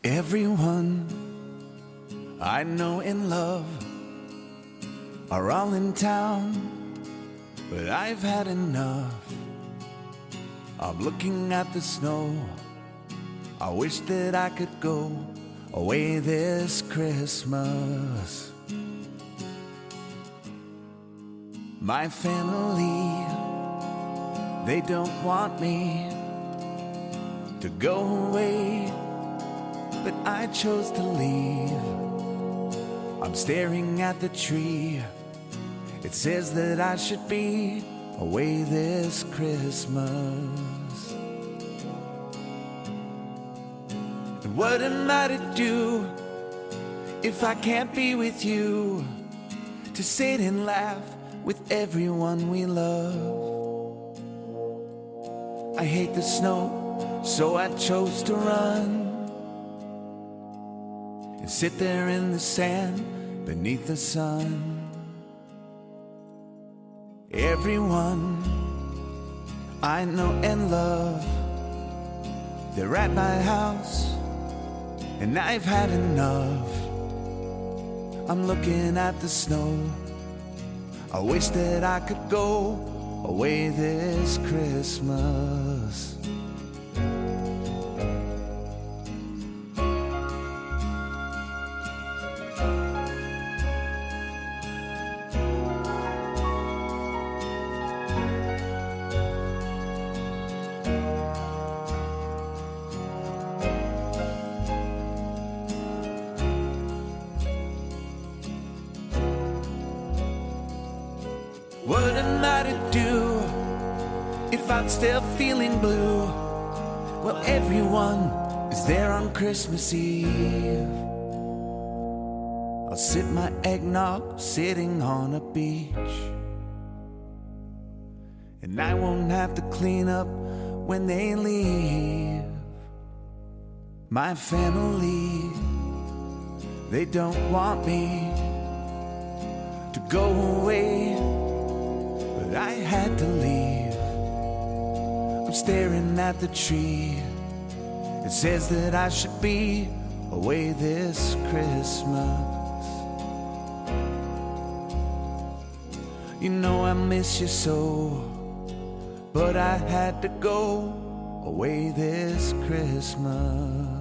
Everyone I know and love are all in town, but I've had enough. I'm looking at the snow. I wish that I could go away this Christmas. My family, they don't want me to go away, but I chose to leave. I'm staring at the tree. It says that I should be away this Christmas. And what am I to do if I can't be with you, to sit and laugh with everyone we love? I hate the snow, so I chose to run and sit there in the sand beneath the sun. Everyone I know and love, they're at my house, and I've had enough. I'm looking at the snow. I wish that I could go away this Christmas. What am I to do if I'm still feeling blue? Well, everyone is there on Christmas Eve. I'll sip my eggnog sitting on a beach, and I won't have to clean up when they leave. My family, they don't want me to go away, but I had to leave. I'm staring at the tree. It says that I should be away this Christmas. You know I miss you so, but I had to go away this Christmas.